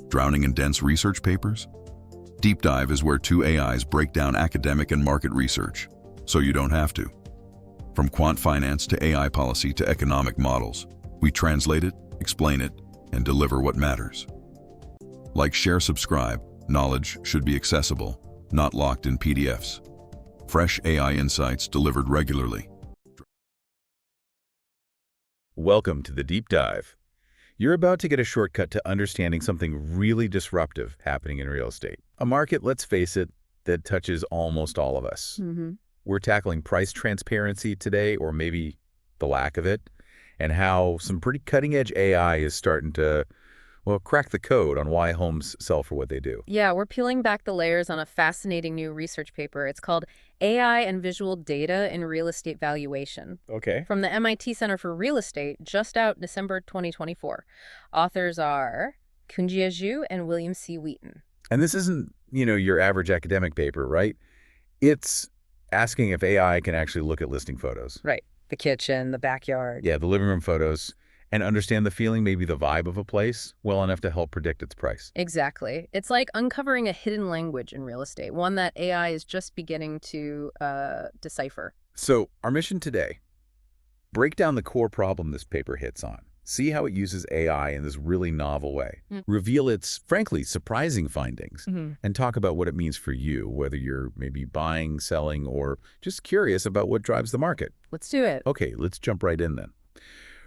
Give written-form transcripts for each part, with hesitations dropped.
Drowning in dense research papers? Deep Dive is where two AIs break down academic and market research, so you don't have to. From quant finance to AI policy to economic models, we translate it, explain it, and deliver what matters. Like, share, subscribe, knowledge should be accessible, not locked in PDFs. Fresh AI insights delivered regularly. Welcome to the Deep Dive. You're about to get a shortcut to understanding something really disruptive happening in real estate. A market, let's face it, that touches almost all of us. We're tackling price transparency today, or maybe the lack of it, and how some pretty cutting-edge AI is starting to, well, crack the code on why homes sell for what they do. Yeah, we're peeling back the layers on a fascinating new research paper. It's called AI and Visual Data in Real Estate Valuation. Okay. From the MIT Center for Real Estate, just out December 2024. Authors are Kunjia Zhu and William C. Wheaton. And this isn't, your average academic paper, right? It's asking if AI can actually look at listing photos. Right. The kitchen, the backyard. Yeah, the living room photos, and understand the feeling, maybe the vibe of a place, well enough to help predict its price. Exactly. It's like uncovering a hidden language in real estate, one that AI is just beginning to decipher. So our mission today, break down the core problem this paper hits on. See how it uses AI in this really novel way. Reveal its, frankly, surprising findings. And talk about what it means for you, whether you're maybe buying, selling, or just curious about what drives the market. Let's do it. Okay, let's jump right in then.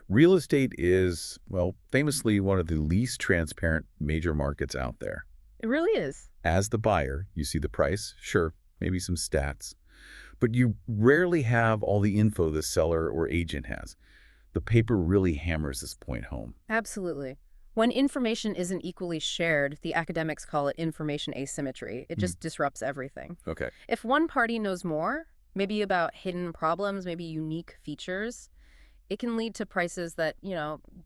Real estate is, well, famously one of the least transparent major markets out there. It really is. As the buyer, you see the price, sure, maybe some stats, but you rarely have all the info the seller or agent has. The paper really hammers this point home. Absolutely. When information isn't equally shared, the academics call it information asymmetry. It just disrupts everything. Okay. If one party knows more, maybe about hidden problems, maybe unique features, it can lead to prices that,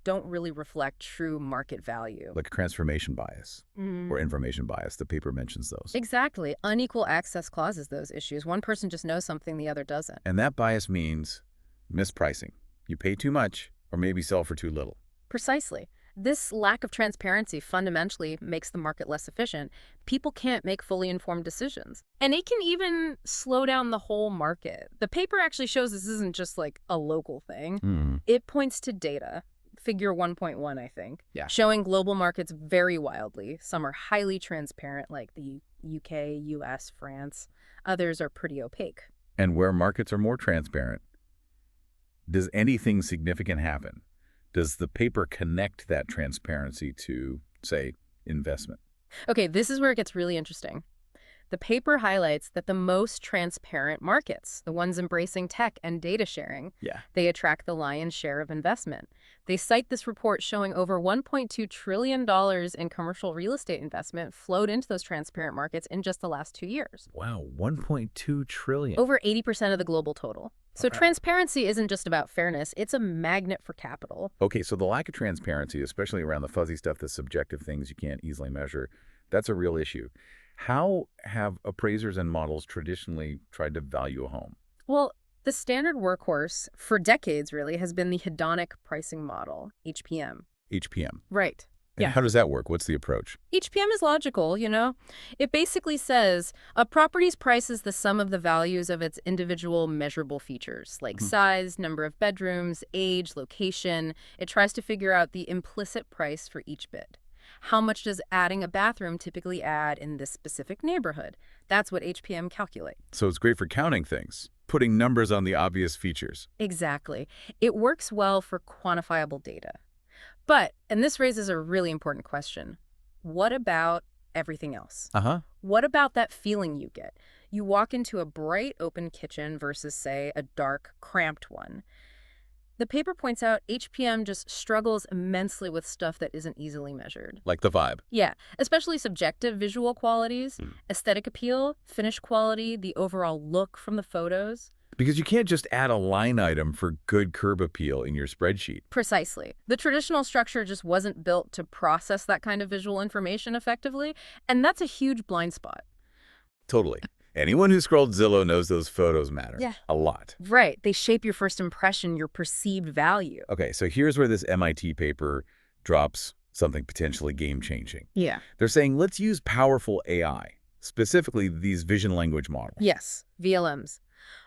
don't really reflect true market value. Like transformation bias or information bias. The paper mentions those. Exactly. Unequal access causes those issues. One person just knows something the other doesn't. And that bias means mispricing. You pay too much or maybe sell for too little. Precisely. This lack of transparency fundamentally makes the market less efficient. People can't make fully informed decisions. And it can even slow down the whole market. The paper actually shows this isn't just like a local thing. It points to data, figure 1.1, I think, showing global markets vary wildly. Some are highly transparent, like the UK, US, France. Others are pretty opaque. And where markets are more transparent, does anything significant happen? Does the paper connect that transparency to, say, investment? Okay, this is where it gets really interesting. The paper highlights that the most transparent markets, the ones embracing tech and data sharing, they attract the lion's share of investment. They cite this report showing over $1.2 trillion in commercial real estate investment flowed into those transparent markets in just the last 2 years. Wow, $1.2 trillion. Over 80% of the global total. So transparency isn't just about fairness, it's a magnet for capital. Okay, so the lack of transparency, especially around the fuzzy stuff, the subjective things you can't easily measure, that's a real issue. How have appraisers and models traditionally tried to value a home? Well, the standard workhorse for decades really has been the hedonic pricing model, HPM. HPM. Right. And how does that work? What's the approach? HPM is logical, It basically says a property's price is the sum of the values of its individual measurable features, like size, number of bedrooms, age, location. It tries to figure out the implicit price for each bid. How much does adding a bathroom typically add in this specific neighborhood? That's what HPM calculates. So it's great for counting things, putting numbers on the obvious features. Exactly. It works well for quantifiable data. But, and this raises a really important question, what about everything else? What about that feeling you get? You walk into a bright, open kitchen versus, say, a dark, cramped one. The paper points out HPM just struggles immensely with stuff that isn't easily measured. Like the vibe. Yeah, especially subjective visual qualities, aesthetic appeal, finish quality, the overall look from the photos. Because you can't just add a line item for good curb appeal in your spreadsheet. Precisely. The traditional structure just wasn't built to process that kind of visual information effectively, and that's a huge blind spot. Totally. Anyone who scrolled Zillow knows those photos matter. Yeah. A lot. Right. They shape your first impression, your perceived value. Okay, so here's where this MIT paper drops something potentially game-changing. Yeah. They're saying, let's use powerful AI, specifically these vision language models. Yes, VLMs.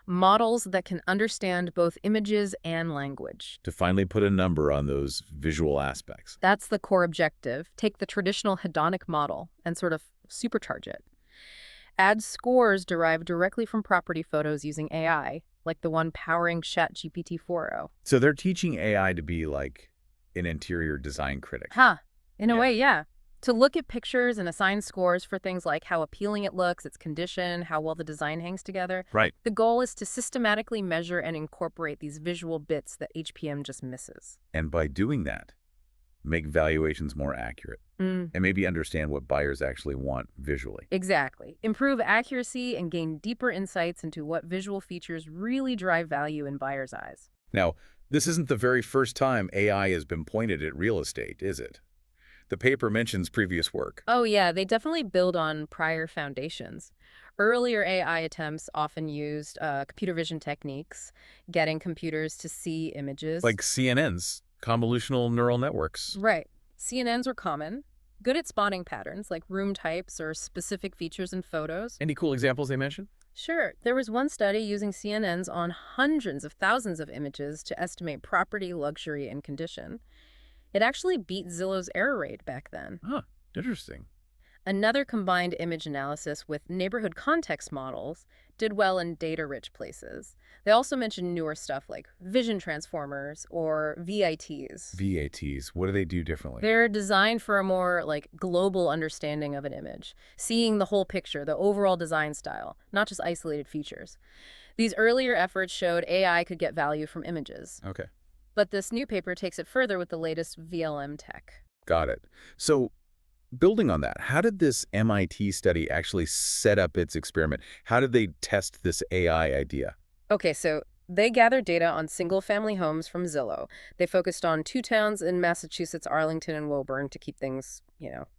Models that can understand both images and language. To finally put a number on those visual aspects. That's the core objective. Take the traditional hedonic model and sort of supercharge it. Add scores derived directly from property photos using AI, like the one powering ChatGPT 4.0. So they're teaching AI to be like an interior design critic. In a way, yeah. To look at pictures and assign scores for things like how appealing it looks, its condition, how well the design hangs together. Right. The goal is to systematically measure and incorporate these visual bits that HPM just misses. And by doing that, make valuations more accurate and maybe understand what buyers actually want visually. Exactly. Improve accuracy and gain deeper insights into what visual features really drive value in buyers' eyes. Now, this isn't the very first time AI has been pointed at real estate, is it? The paper mentions previous work. Oh yeah, they definitely build on prior foundations. Earlier AI attempts often used computer vision techniques, getting computers to see images. Like CNNs, convolutional neural networks. Right. CNNs are common, good at spotting patterns like room types or specific features in photos. Any cool examples they mentioned? Sure, there was one study using CNNs on hundreds of thousands of images to estimate property, luxury, and condition. It actually beat Zillow's error rate back then. Huh, interesting. Another combined image analysis with neighborhood context models did well in data-rich places. They also mentioned newer stuff like vision transformers or VITs. VATs, what do they do differently? They're designed for a more global understanding of an image, seeing the whole picture, the overall design style, not just isolated features. These earlier efforts showed AI could get value from images. Okay. But this new paper takes it further with the latest VLM tech. Got it. So, building on that, how did this MIT study actually set up its experiment? How did they test this AI idea? Okay, so they gathered data on single-family homes from Zillow. They focused on two towns in Massachusetts, Arlington and Woburn, to keep things,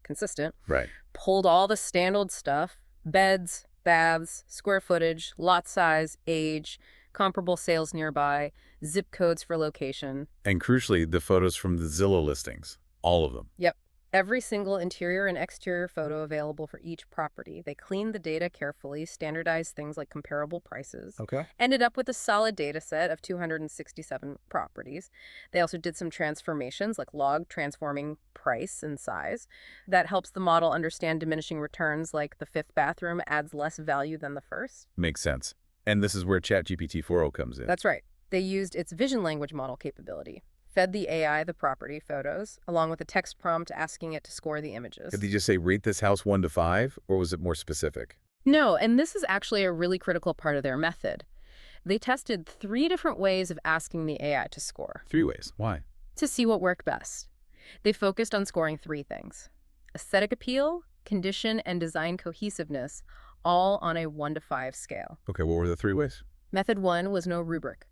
consistent. Right. Pulled all the standard stuff, beds, baths, square footage, lot size, age, comparable sales nearby, zip codes for location. And crucially, the photos from the Zillow listings. All of them. Yep. Every single interior and exterior photo available for each property. They cleaned the data carefully, standardized things like comparable prices. Okay. Ended up with a solid data set of 267 properties. They also did some transformations, like log transforming price and size. That helps the model understand diminishing returns, like the fifth bathroom adds less value than the first. Makes sense. And this is where ChatGPT 4.0 comes in. That's right. They used its vision language model capability. Fed the AI the property photos, along with a text prompt asking it to score the images. Did they just say, rate this house 1 to 5, or was it more specific? No, and this is actually a really critical part of their method. They tested 3 different ways of asking the AI to score. 3 ways. Why? To see what worked best. They focused on scoring 3 things: aesthetic appeal, condition, and design cohesiveness, all on a 1 to 5 scale. Okay, what were the 3 ways? Method 1 was no rubric.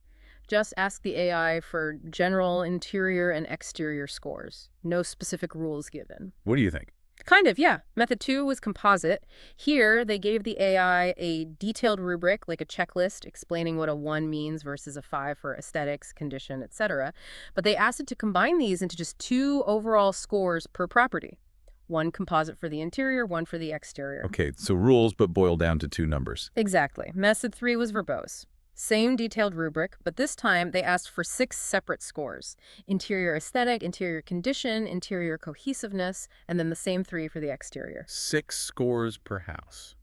Just ask the AI for general interior and exterior scores. No specific rules given. What do you think? Kind of, yeah. Method 2 was composite. Here, they gave the AI a detailed rubric, like a checklist, explaining what a 1 means versus a 5 for aesthetics, condition, etc. But they asked it to combine these into just 2 overall scores per property. 1 composite for the interior, 1 for the exterior. Okay, so rules, but boiled down to 2 numbers. Exactly. Method 3 was verbose. Same detailed rubric, but this time they asked for 6 separate scores: interior aesthetic, interior condition, interior cohesiveness, and then the same 3 for the exterior. 6 scores per house.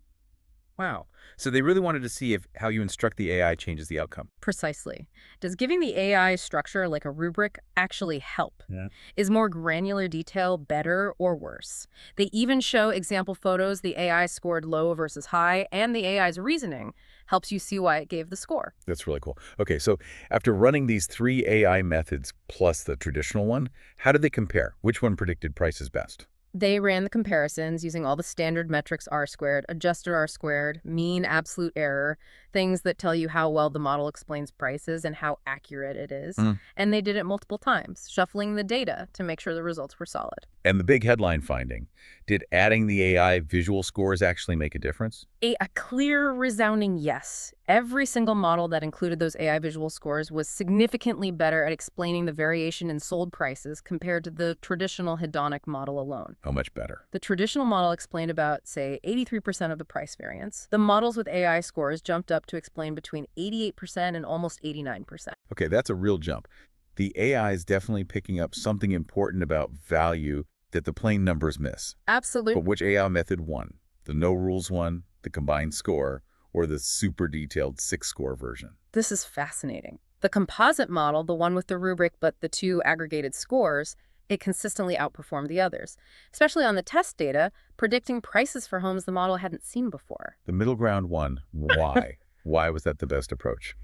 Wow. So they really wanted to see if how you instruct the AI changes the outcome. Precisely. Does giving the AI structure like a rubric actually help? Yeah. Is more granular detail better or worse? They even show example photos the AI scored low versus high, and the AI's reasoning helps you see why it gave the score. That's really cool. Okay, so after running these 3 AI methods plus the traditional one, how did they compare? Which one predicted prices best? They ran the comparisons using all the standard metrics R-squared, adjusted R-squared, mean absolute error, things that tell you how well the model explains prices and how accurate it is. And they did it multiple times, shuffling the data to make sure the results were solid. And the big headline finding, did adding the AI visual scores actually make a difference? A clear, resounding yes. Every single model that included those AI visual scores was significantly better at explaining the variation in sold prices compared to the traditional hedonic model alone. How much better? The traditional model explained about, say, 83% of the price variance. The models with AI scores jumped up to explain between 88% and almost 89%. Okay, that's a real jump. The AI is definitely picking up something important about value that the plain numbers miss. Absolutely. But which AI method won? The no rules one, the combined score, or the super detailed 6-score version? This is fascinating. The composite model, the one with the rubric but the 2 aggregated scores, it consistently outperformed the others, especially on the test data, predicting prices for homes the model hadn't seen before. The middle ground won. Why? Why was that the best approach?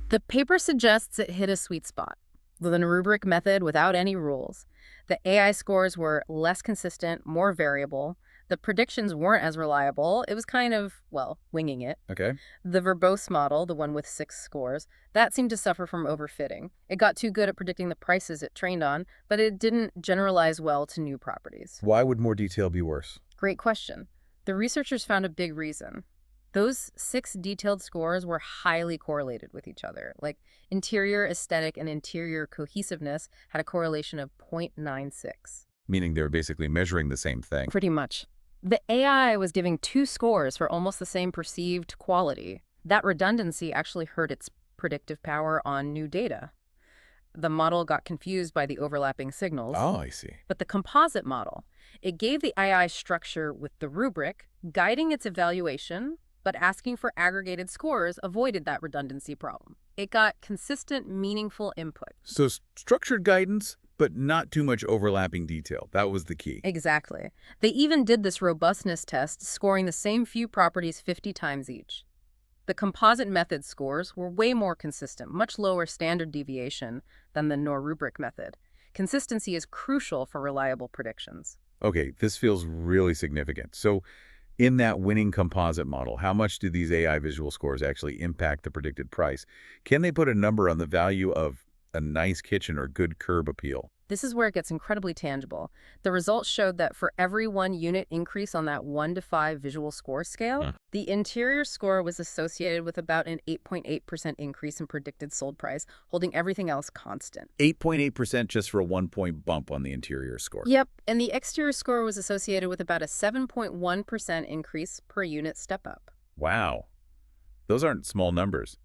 The paper suggests it hit a sweet spot. With a rubric method without any rules, the AI scores were less consistent, more variable. The predictions weren't as reliable. It was kind of, well, winging it. Okay. The verbose model, the one with 6 scores, that seemed to suffer from overfitting. It got too good at predicting the prices it trained on, but it didn't generalize well to new properties. Why would more detail be worse? Great question. The researchers found a big reason. Those 6 detailed scores were highly correlated with each other. Like interior aesthetic and interior cohesiveness had a correlation of 0.96. Meaning they were basically measuring the same thing. Pretty much. The AI was giving 2 scores for almost the same perceived quality. That redundancy actually hurt its predictive power on new data. The model got confused by the overlapping signals. Oh, I see. But the composite model, it gave the AI structure with the rubric, guiding its evaluation, but asking for aggregated scores avoided that redundancy problem. It got consistent, meaningful input. So structured guidance, but not too much overlapping detail. That was the key. Exactly. They even did this robustness test, scoring the same few properties 50 times each. The composite method scores were way more consistent, much lower standard deviation than the no-rubric method. Consistency is crucial for reliable predictions. Okay, this feels really significant. So in that winning composite model, how much do these AI visual scores actually impact the predicted price? Can they put a number on the value of a nice kitchen or good curb appeal? This is where it gets incredibly tangible. The results showed that for every 1 unit increase on that 1 to 5 visual score scale, the interior score was associated with about an 8.8% increase in predicted sold price, holding everything else constant. 8.8% just for a 1-point bump on the interior score. Yep, and the exterior score was associated with about a 7.1% increase per unit step up. Wow. Those aren't small numbers.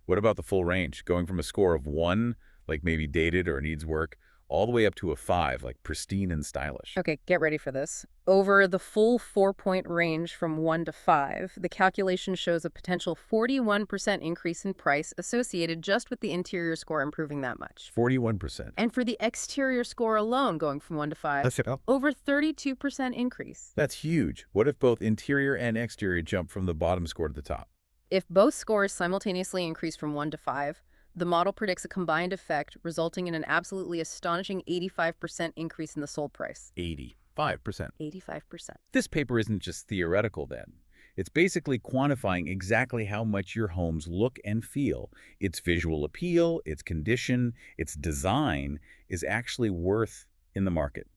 What about the full range? Going from a score of 1, like maybe dated or needs work, all the way up to a 5, like pristine and stylish. Okay, get ready for this. Over the full 4-point range from 1 to 5, the calculation shows a potential 41% increase in price associated just with the interior score improving that much. 41%. And for the exterior score alone, going from 1 to 5, over 32% increase. That's huge. What if both interior and exterior jump from the bottom score to the top? If both scores simultaneously increase from 1 to 5, the model predicts a combined effect, resulting in an absolutely astonishing 85% increase in the sold price. 85%. 85%. This paper isn't just theoretical then. It's basically quantifying exactly how much your homes look and feel. Its visual appeal, its condition, its design is actually worth in the market.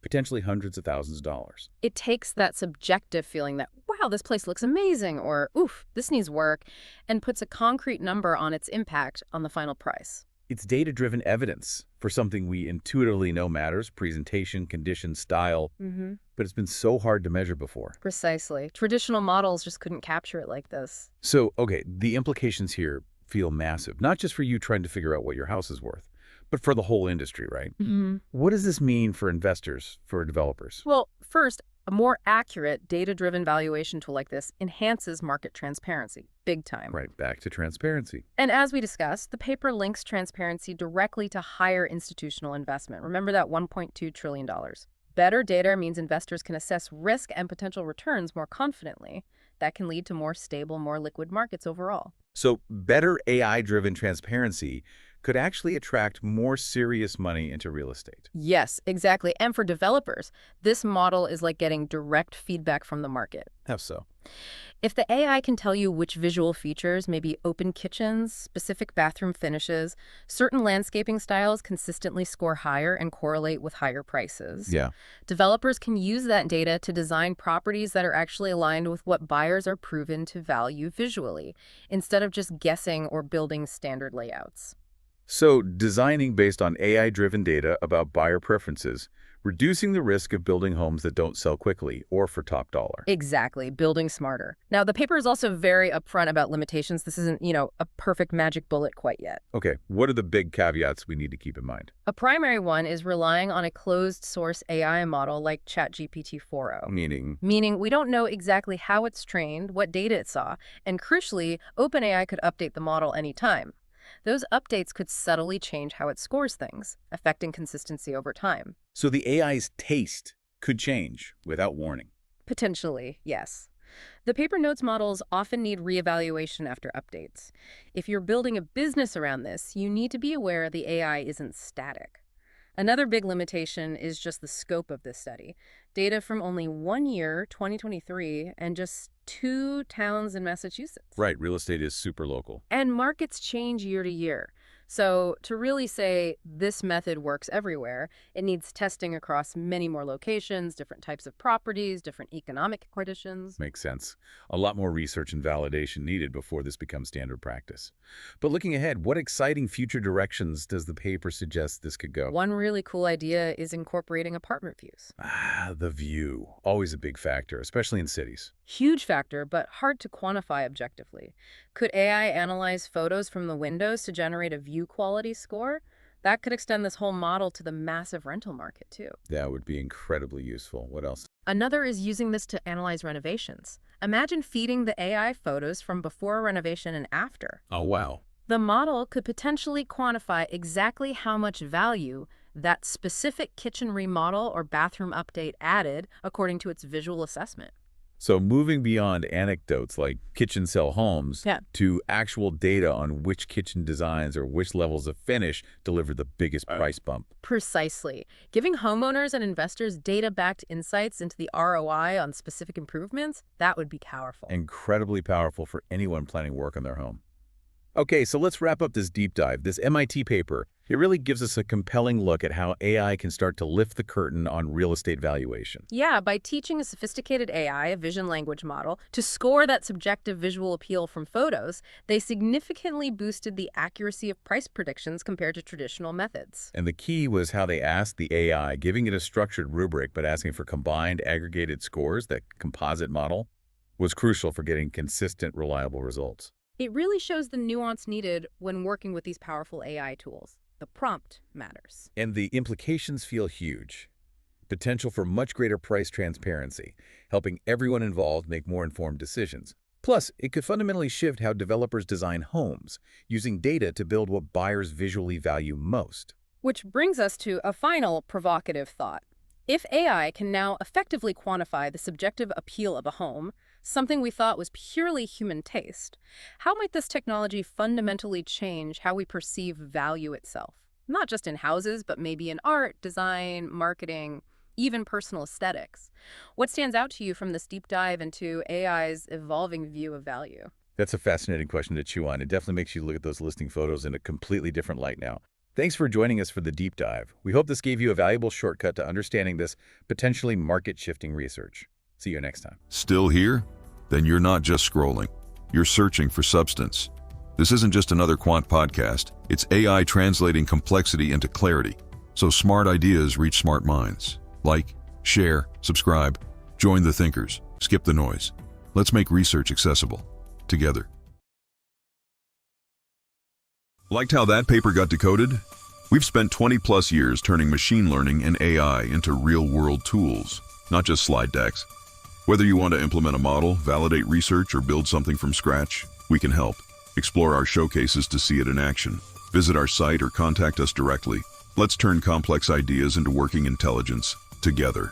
Potentially hundreds of thousands of dollars. It takes that subjective feeling that, wow, this place looks amazing, or, oof, this needs work, and puts a concrete number on its impact on the final price. It's data-driven evidence for something we intuitively know matters, presentation, condition, style, but it's been so hard to measure before. Precisely. Traditional models just couldn't capture it like this. So, okay, the implications here feel massive, not just for you trying to figure out what your house is worth, but for the whole industry, right? What does this mean for investors, for developers? Well, first, a more accurate, data-driven valuation tool like this enhances market transparency, big time. Right, back to transparency. And as we discussed, the paper links transparency directly to higher institutional investment. Remember that $1.2 trillion. Better data means investors can assess risk and potential returns more confidently. That can lead to more stable, more liquid markets overall. So better AI-driven transparency could actually attract more serious money into real estate. Yes, exactly. And for developers, this model is like getting direct feedback from the market. How so? If the AI can tell you which visual features, maybe open kitchens, specific bathroom finishes, certain landscaping styles consistently score higher and correlate with higher prices. Yeah. Developers can use that data to design properties that are actually aligned with what buyers are proven to value visually, instead of just guessing or building standard layouts. So designing based on AI-driven data about buyer preferences, reducing the risk of building homes that don't sell quickly or for top dollar. Exactly, building smarter. Now, the paper is also very upfront about limitations. This isn't, a perfect magic bullet quite yet. Okay, what are the big caveats we need to keep in mind? A primary one is relying on a closed-source AI model like ChatGPT 4o. Meaning we don't know exactly how it's trained, what data it saw, and crucially, OpenAI could update the model anytime. Those updates could subtly change how it scores things, affecting consistency over time. So the AI's taste could change without warning. Potentially, yes. The paper notes models often need reevaluation after updates. If you're building a business around this, you need to be aware the AI isn't static. Another big limitation is just the scope of this study. Data from only 1 year, 2023, and just 2 towns in Massachusetts. Right, real estate is super local. And markets change year to year. So to really say this method works everywhere, it needs testing across many more locations, different types of properties, different economic conditions. Makes sense. A lot more research and validation needed before this becomes standard practice. But looking ahead, what exciting future directions does the paper suggest this could go? One really cool idea is incorporating apartment views. The view. Always a big factor, especially in cities. Huge factor, but hard to quantify objectively. Could AI analyze photos from the windows to generate a view quality score? That could extend this whole model to the massive rental market, too. That would be incredibly useful. What else? Another is using this to analyze renovations. Imagine feeding the AI photos from before a renovation and after. Oh, wow. The model could potentially quantify exactly how much value that specific kitchen remodel or bathroom update added according to its visual assessment. So moving beyond anecdotes like kitchen sell homes to actual data on which kitchen designs or which levels of finish deliver the biggest price bump. Precisely. Giving homeowners and investors data-backed insights into the ROI on specific improvements, that would be powerful. Incredibly powerful for anyone planning work on their home. Okay, so let's wrap up this deep dive. This MIT paper, it really gives us a compelling look at how AI can start to lift the curtain on real estate valuation. Yeah, by teaching a sophisticated AI, a vision language model, to score that subjective visual appeal from photos, they significantly boosted the accuracy of price predictions compared to traditional methods. And the key was how they asked the AI, giving it a structured rubric, but asking for combined aggregated scores. That composite model was crucial for getting consistent, reliable results. It really shows the nuance needed when working with these powerful AI tools. The prompt matters. And the implications feel huge. Potential for much greater price transparency, helping everyone involved make more informed decisions. Plus, it could fundamentally shift how developers design homes, using data to build what buyers visually value most. Which brings us to a final provocative thought. If AI can now effectively quantify the subjective appeal of a home, something we thought was purely human taste, how might this technology fundamentally change how we perceive value itself? Not just in houses, but maybe in art, design, marketing, even personal aesthetics. What stands out to you from this deep dive into AI's evolving view of value? That's a fascinating question to chew on. It definitely makes you look at those listing photos in a completely different light now. Thanks for joining us for the deep dive. We hope this gave you a valuable shortcut to understanding this potentially market-shifting research. See you next time. Still here? Then you're not just scrolling. You're searching for substance. This isn't just another quant podcast. It's AI translating complexity into clarity. So smart ideas reach smart minds. Like, share, subscribe, join the thinkers, skip the noise. Let's make research accessible. Together. Liked how that paper got decoded? We've spent 20+ years turning machine learning and AI into real-world tools, not just slide decks. Whether you want to implement a model, validate research, or build something from scratch, we can help. Explore our showcases to see it in action. Visit our site or contact us directly. Let's turn complex ideas into working intelligence together.